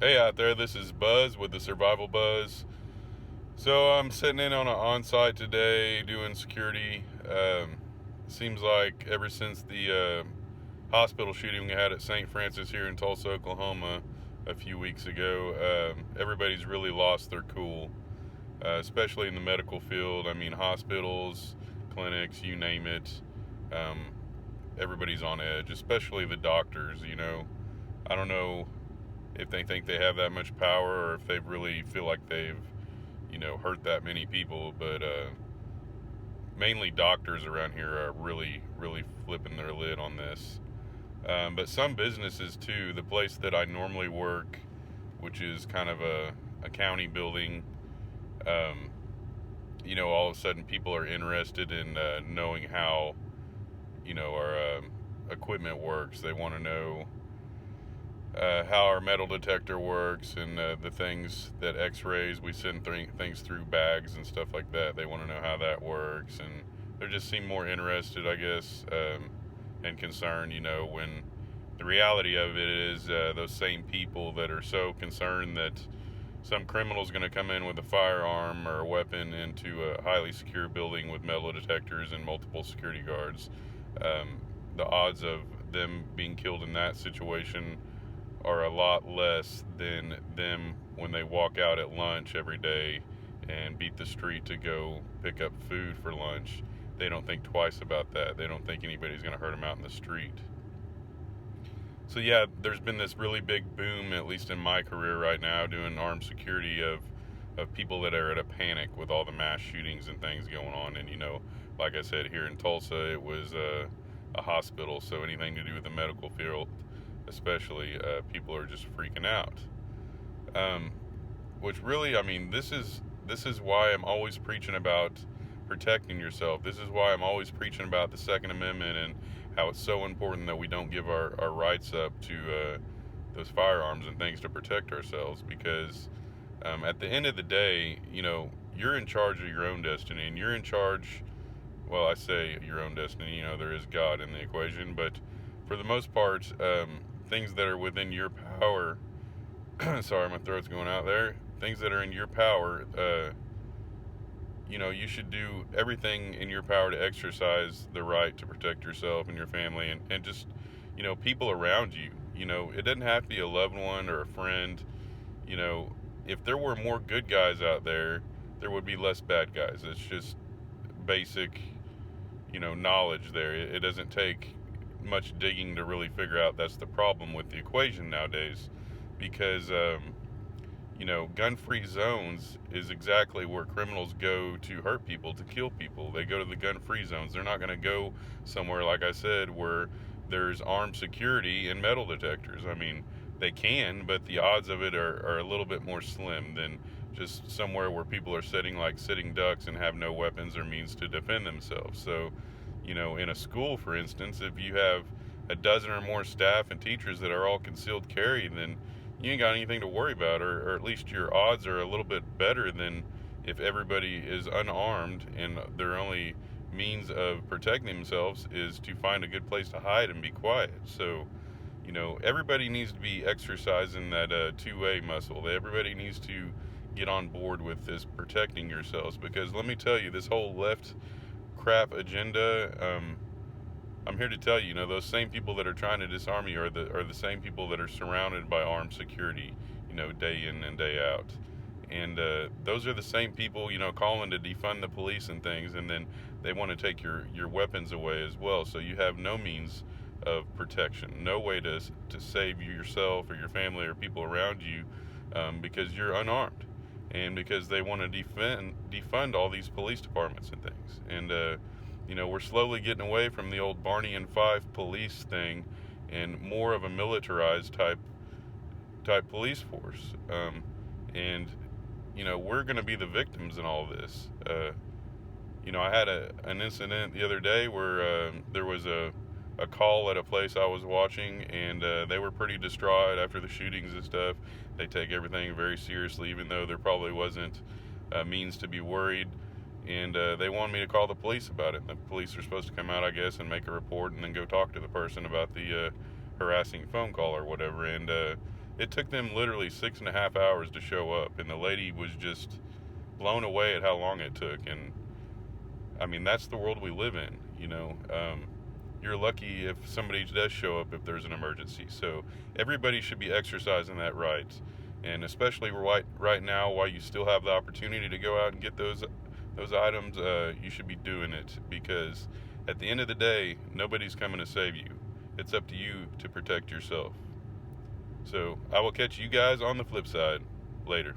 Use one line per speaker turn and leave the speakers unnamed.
Hey out there, this is Buzz with the Survival Buzz. So I'm sitting in on an on-site today doing security. Seems like ever since the hospital shooting we had at St. Francis here in Tulsa, Oklahoma, a few weeks ago, everybody's really lost their cool, especially in the medical field. I mean, hospitals, clinics, you name it. Um, Everybody's on edge, especially the doctors. I don't know if they think they have that much power or if they really feel like they've hurt that many people, but mainly doctors around here are really flipping their lid on this. But some businesses too. The place that I normally work, which is kind of a county building, um, all of a sudden people are interested in knowing how our equipment works. They want to know how our metal detector works and the things that x-rays we send things through bags and stuff like that. They want to know how that works, and they just seem more interested, I guess, and concerned, when the reality of it is those same people that are so concerned that some criminal is going to come in with a firearm or a weapon into a highly secure building with metal detectors and multiple security guards. The odds of them being killed in that situation are a lot less than them when they walk out at lunch every day and beat the street to go pick up food for lunch. They don't think twice about that. They don't think anybody's going to hurt them out in the street. So yeah, there's been this really big boom, at least in my career right now, doing armed security of people that are at a panic with all the mass shootings and things going on. And like I said, here in Tulsa, it was a hospital, so anything to do with the medical field, especially, people are just freaking out. Um, which really, I mean, this is why I'm always preaching about protecting yourself. This is why I'm always preaching about the Second Amendment and how it's so important that we don't give our rights up to those firearms and things to protect ourselves. Because at the end of the day, you're in charge of your own destiny, and you're in charge. Well, I say your own destiny. There is God in the equation, but for the most part, things that are within your power. Sorry, my throat's going out there. Things that are in your power, you should do everything in your power to exercise the right to protect yourself and your family and just, people around you. It doesn't have to be a loved one or a friend. If there were more good guys out there, there would be less bad guys. It's just basic, knowledge there. It doesn't take much digging to really figure out that's the problem with the equation nowadays, because gun-free zones is exactly where criminals go to hurt people, to kill people. They go to the gun-free zones. They're not going to go somewhere, like I said, where there's armed security and metal detectors. I mean, they can, but the odds of it are a little bit more slim than just somewhere where people are sitting like sitting ducks and have no weapons or means to defend themselves. So, in a school, for instance, if you have a dozen or more staff and teachers that are all concealed carry, then you ain't got anything to worry about, or at least your odds are a little bit better than if everybody is unarmed and their only means of protecting themselves is to find a good place to hide and be quiet. So, everybody needs to be exercising that two-way muscle. Everybody needs to get on board with this protecting yourselves, because let me tell you, this whole left crap agenda, I'm here to tell you, those same people that are trying to disarm you are the same people that are surrounded by armed security, day in and day out. And those are the same people, calling to defund the police and things, and then they want to take your weapons away as well. So you have no means of protection, no way to save yourself or your family or people around you, because you're unarmed, and because they want to defund all these police departments and things. And we're slowly getting away from the old Barney and Fife police thing, and more of a militarized type police force. And we're going to be the victims in all this. I had an incident the other day where there was a call at a place I was watching, and they were pretty distraught after the shootings and stuff. They take everything very seriously, even though there probably wasn't a means to be worried. And they wanted me to call the police about it. The police are supposed to come out, I guess, and make a report and then go talk to the person about the harassing phone call or whatever. And It took them literally 6.5 hours to show up, and the lady was just blown away at how long it took. And I mean, that's the world we live in, you know. You're lucky if somebody does show up if there's an emergency. So everybody should be exercising that right, and especially right now, while you still have the opportunity to go out and get those items, you should be doing it, because at the end of the day, nobody's coming to save you. It's up to you to protect yourself. So I will catch you guys on the flip side. Later.